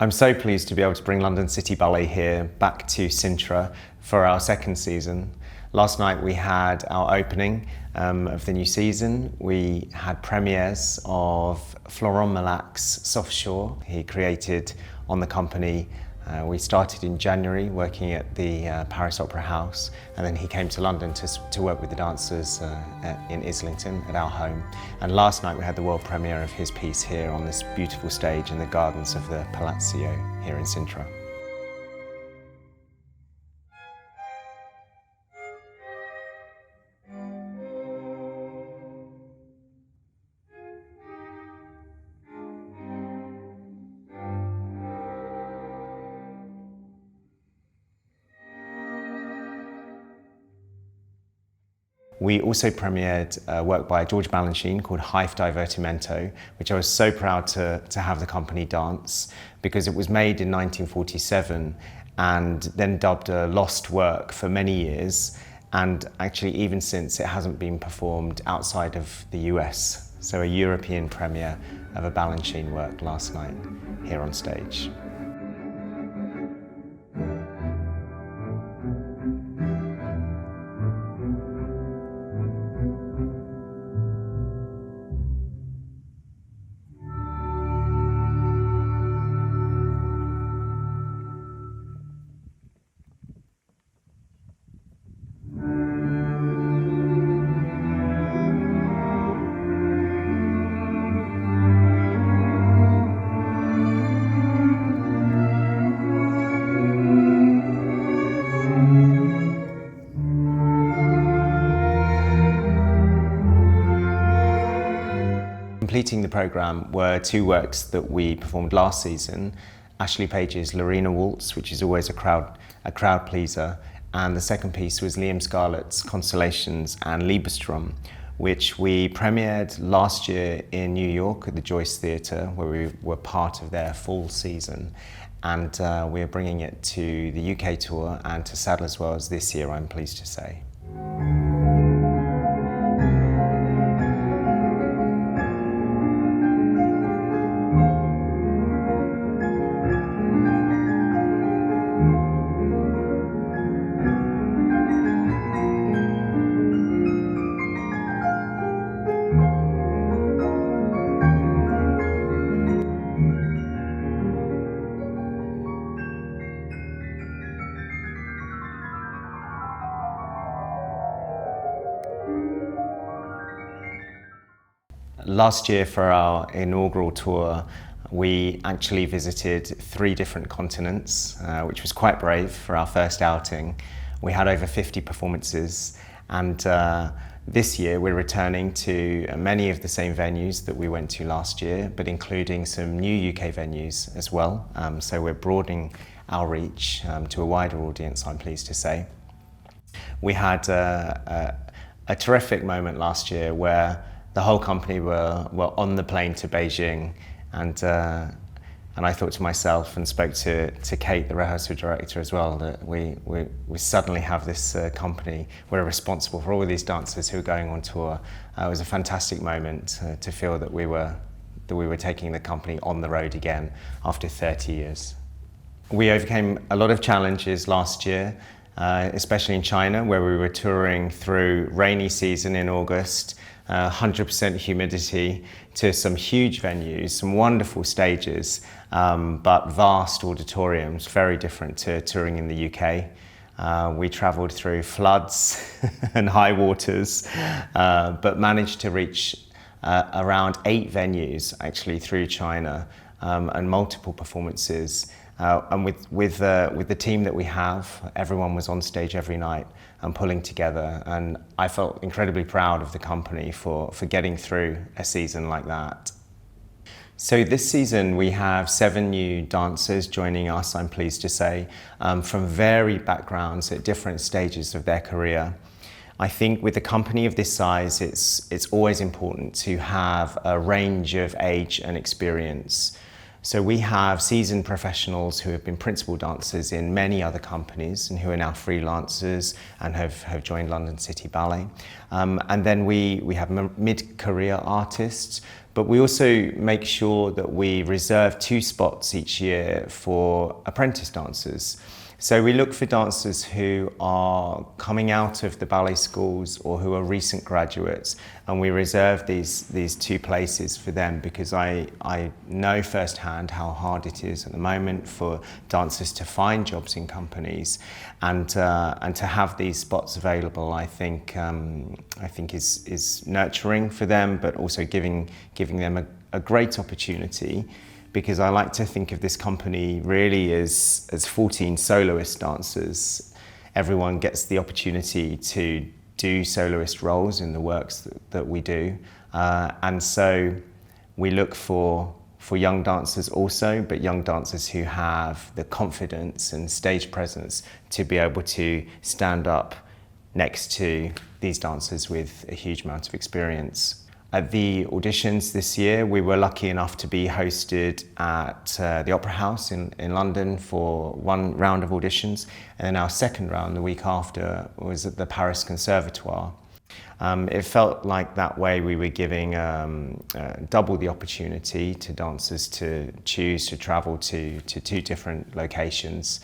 I'm so pleased to be able to bring London City Ballet here back to Sintra for our second season. Last night we had our opening of the new season. We had premieres of Florent Melac's Soft Shore. He created on the company. We started in January working at the Paris Opera House, and then he came to London to work with the dancers in Islington at our home. And last night we had the world premiere of his piece here on this beautiful stage in the gardens of the Palazzo here in Sintra. We also premiered work by George Balanchine called Haeiff Divertimento, which I was so proud to have the company dance, because it was made in 1947 and then dubbed a lost work for many years, and actually even since it hasn't been performed outside of the US. So a European premiere of a Balanchine work last night here on stage. Completing the programme were two works that we performed last season, Ashley Page's Lorena Waltz, which is always a crowd pleaser, and the second piece was Liam Scarlett's Consolations Liebestraum, which we premiered last year in New York at the Joyce Theatre, where we were part of their fall season, and we are bringing it to the UK tour and to Saddle as well as this year, I'm pleased to say. Last year for our inaugural tour, we actually visited 3 different continents, which was quite brave for our first outing. We had over 50 performances, and this year we're returning to many of the same venues that we went to last year, but including some new UK venues as well. So we're broadening our reach to a wider audience, I'm pleased to say. We had a terrific moment last year where the whole company were on the plane to Beijing, and I thought to myself and spoke to Kate, the rehearsal director as well, that we suddenly have this company. We're responsible for all of these dancers who are going on tour. It was a fantastic moment to feel that we were taking the company on the road again after 30 years. We overcame a lot of challenges last year, especially in China, where we were touring through rainy season in August, 100% humidity, to some huge venues, some wonderful stages, but vast auditoriums, very different to touring in the UK. We travelled through floods and high waters, but managed to reach around 8 venues actually through China, and multiple performances. And with the team that we have, everyone was on stage every night and pulling together, and I felt incredibly proud of the company for getting through a season like that. So this season we have 7 new dancers joining us, I'm pleased to say, from varied backgrounds at different stages of their career. I think with a company of this size, it's always important to have a range of age and experience. So we have seasoned professionals who have been principal dancers in many other companies and who are now freelancers and have joined London City Ballet. And then we have mid-career artists, but we also make sure that we reserve 2 spots each year for apprentice dancers. So we look for dancers who are coming out of the ballet schools or who are recent graduates, and we reserve these 2 places for them because I know firsthand how hard it is at the moment for dancers to find jobs in companies, and to have these spots available, I think is nurturing for them, but also giving them a great opportunity. Because I like to think of this company really as 14 soloist dancers. Everyone gets the opportunity to do soloist roles in the works that we do. And so we look for young dancers also, but young dancers who have the confidence and stage presence to be able to stand up next to these dancers with a huge amount of experience. At the auditions this year, we were lucky enough to be hosted at the Opera House in London for 1 round of auditions, and then our second round the week after was at the Paris Conservatoire. It felt like that way we were giving double the opportunity to dancers to choose to travel to 2 different locations.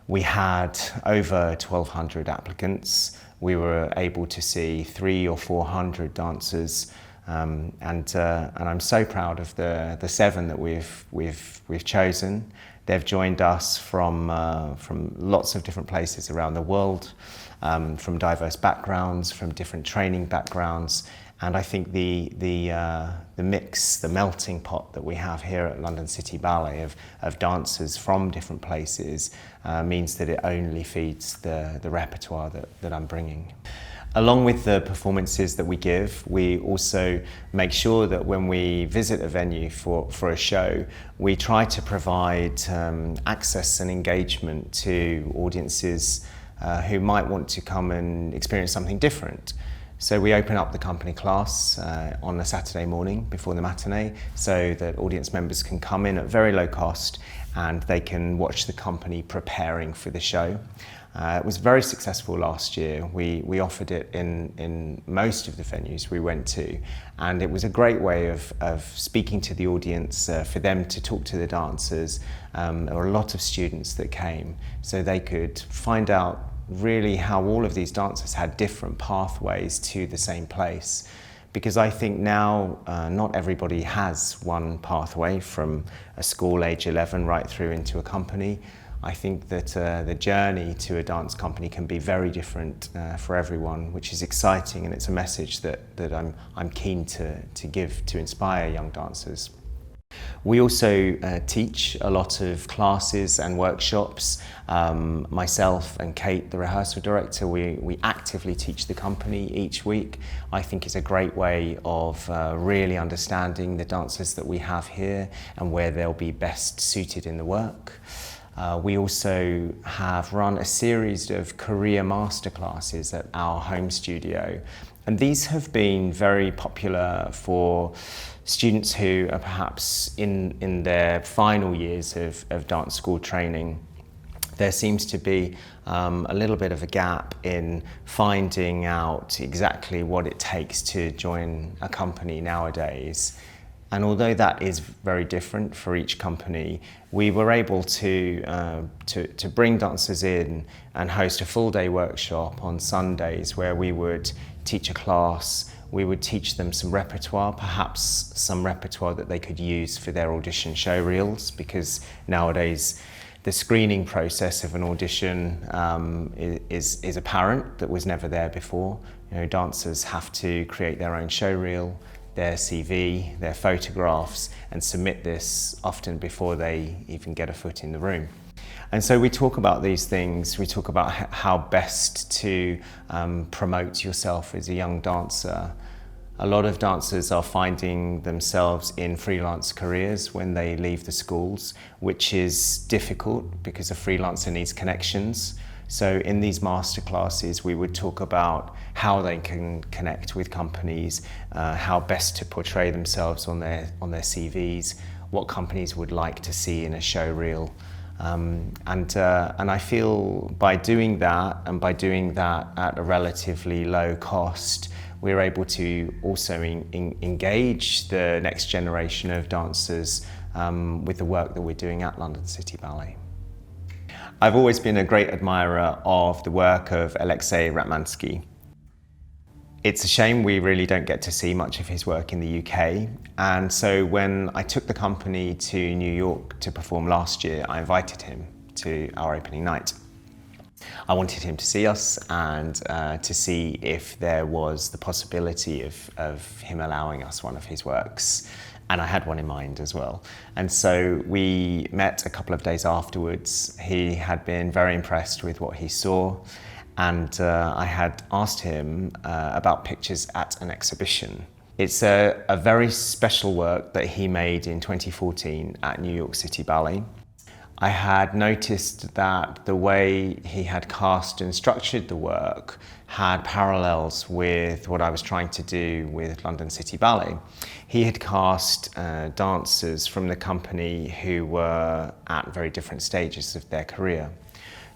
We had over 1,200 applicants. We were able to see 300 or 400 dancers. And I'm so proud of the 7 that we've chosen. They've joined us from lots of different places around the world, from diverse backgrounds, from different training backgrounds, and I think the mix, the melting pot that we have here at London City Ballet of dancers from different places means that it only feeds the repertoire that I'm bringing. Along with the performances that we give, we also make sure that when we visit a venue for a show, we try to provide access and engagement to audiences who might want to come and experience something different. So we open up the company class on a Saturday morning before the matinee so that audience members can come in at very low cost and they can watch the company preparing for the show. It was very successful last year. We offered it in most of the venues we went to, and it was a great way of speaking to the audience, for them to talk to the dancers. There were a lot of students that came, so they could find out really how all of these dancers had different pathways to the same place. Because I think now not everybody has one pathway from a school age 11 right through into a company. I think that the journey to a dance company can be very different for everyone, which is exciting, and it's a message that I'm keen to give to inspire young dancers. We also teach a lot of classes and workshops. Myself and Kate, the rehearsal director, we actively teach the company each week. I think it's a great way of really understanding the dancers that we have here and where they'll be best suited in the work. We also have run a series of career masterclasses at our home studio, and these have been very popular for students who are perhaps in their final years of dance school training. There seems to be a little bit of a gap in finding out exactly what it takes to join a company nowadays. And although that is very different for each company, we were able to bring dancers in and host a full-day workshop on Sundays where we would teach a class, we would teach them some repertoire, perhaps some repertoire that they could use for their audition show reels, because nowadays the screening process of an audition is apparent, that was never there before. You know, dancers have to create their own show reel, their CV, their photographs, and submit this often before they even get a foot in the room. And so we talk about these things, we talk about how best to promote yourself as a young dancer. A lot of dancers are finding themselves in freelance careers when they leave the schools, which is difficult because a freelancer needs connections. So in these masterclasses, we would talk about how they can connect with companies, how best to portray themselves on their CVs, what companies would like to see in a show reel. And I feel by doing that, and by doing that at a relatively low cost, we're able to also engage the next generation of dancers with the work that we're doing at London City Ballet. I've always been a great admirer of the work of Alexei Ratmansky. It's a shame we really don't get to see much of his work in the UK, and so when I took the company to New York to perform last year, I invited him to our opening night. I wanted him to see us and to see if there was the possibility of him allowing us one of his works, and I had one in mind as well. And so we met a couple of days afterwards. He had been very impressed with what he saw, and I had asked him about pictures at an exhibition. It's a very special work that he made in 2014 at New York City Ballet. I had noticed that the way he had cast and structured the work had parallels with what I was trying to do with London City Ballet. He had cast dancers from the company who were at very different stages of their career.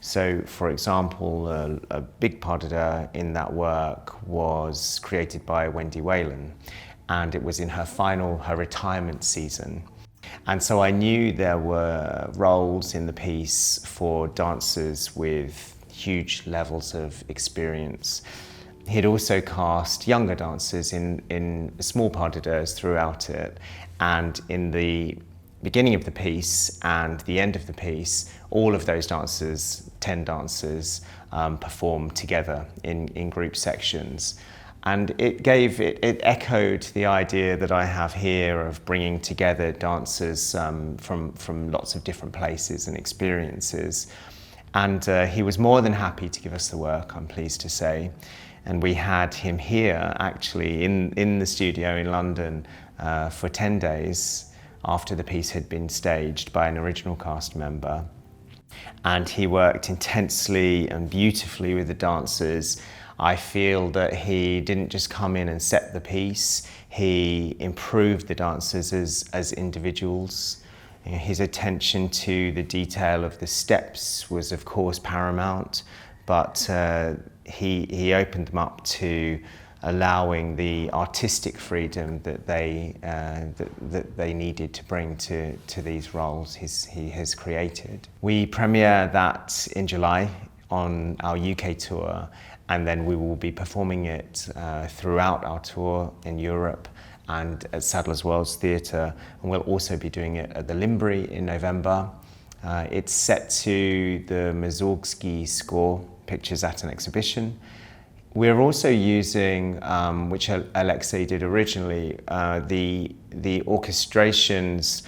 So, for example, a big part in that work was created by Wendy Whalen, and it was in her retirement season. And so I knew there were roles in the piece for dancers with huge levels of experience. He'd also cast younger dancers in small pas de deux throughout it, and in the beginning of the piece and the end of the piece, all of those dancers, 10 dancers, performed together in group sections. And it echoed the idea that I have here of bringing together dancers from lots of different places and experiences. And he was more than happy to give us the work, I'm pleased to say. And we had him here, actually, in the studio in London for 10 days after the piece had been staged by an original cast member. And he worked intensely and beautifully with the dancers. I feel that he didn't just come in and set the piece, he improved the dancers as individuals. His attention to the detail of the steps was of course paramount, but he opened them up to allowing the artistic freedom that they needed to bring to these roles he has created. We premiere that in July on our UK tour, and then we will be performing it throughout our tour in Europe and at Sadler's Wells Theatre, and we'll also be doing it at the Limbury in November. It's set to the Mussorgsky score, Pictures at an Exhibition. We're also using, which Alexei did originally, the orchestrations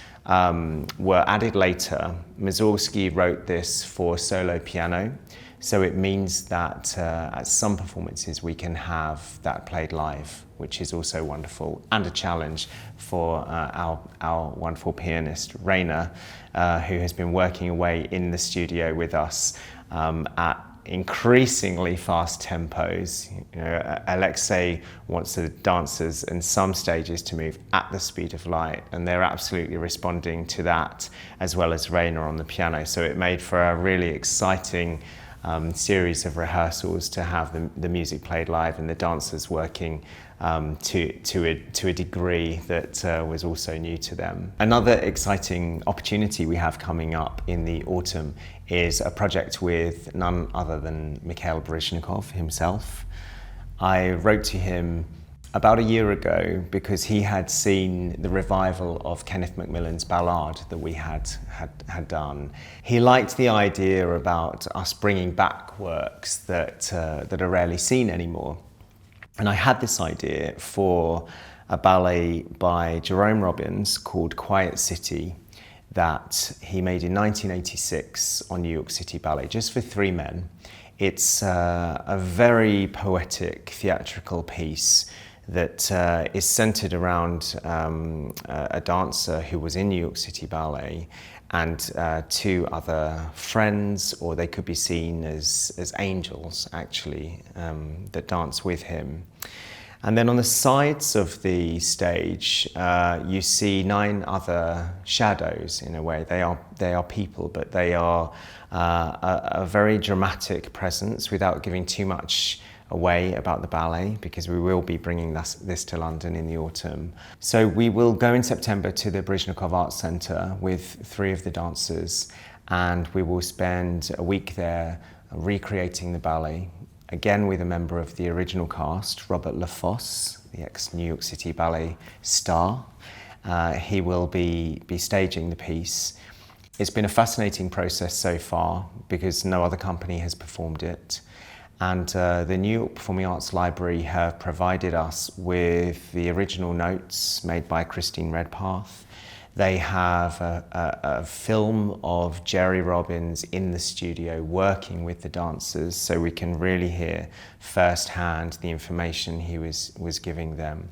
were added later. Mussorgsky wrote this for solo piano, so it means that at some performances we can have that played live, which is also wonderful, and a challenge for our wonderful pianist, Rainer, who has been working away in the studio with us at increasingly fast tempos. You know, Alexei wants the dancers in some stages to move at the speed of light, and they're absolutely responding to that, as well as Rainer on the piano. So it made for a really exciting series of rehearsals to have the music played live and the dancers working to a degree that was also new to them. Another exciting opportunity we have coming up in the autumn is a project with none other than Mikhail Baryshnikov himself. I wrote to him about a year ago because he had seen the revival of Kenneth Macmillan's Ballade that we had done. He liked the idea about us bringing back works that are rarely seen anymore. And I had this idea for a ballet by Jerome Robbins called Quiet City that he made in 1986 on New York City Ballet, just for 3 men. It's a very poetic theatrical piece that is centered around a dancer who was in New York City Ballet and 2 other friends, or they could be seen as angels actually, that dance with him. And then on the sides of the stage, you see 9 other shadows in a way. They are people, but they are a very dramatic presence without giving too much away about the ballet, because we will be bringing this to London in the autumn. So we will go in September to the Baryshnikov Arts Centre with 3 of the dancers, and we will spend a week there recreating the ballet, again with a member of the original cast, Robert Lafosse, the ex-New York City Ballet star. He will be staging the piece. It's been a fascinating process so far because no other company has performed it. And the New York Performing Arts Library have provided us with the original notes made by Christine Redpath. They have a film of Jerry Robbins in the studio working with the dancers, so we can really hear firsthand the information he was giving them.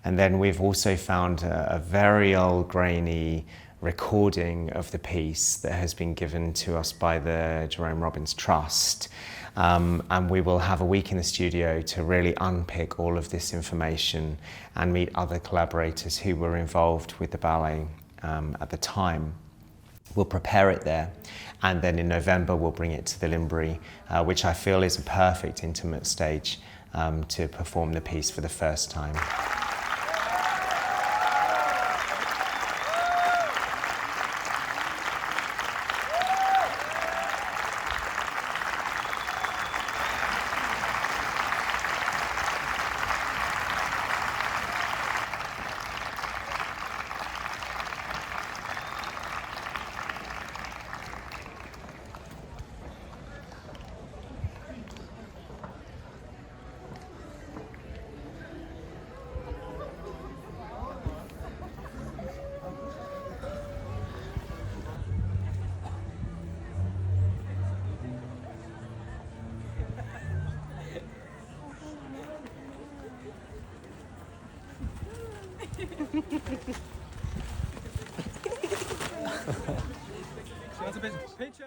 And then we've also found a very old grainy recording of the piece that has been given to us by the Jerome Robbins Trust. And we will have a week in the studio to really unpick all of this information and meet other collaborators who were involved with the ballet at the time. We'll prepare it there, and then in November we'll bring it to the Limbri, which I feel is a perfect intimate stage to perform the piece for the first time. Picture.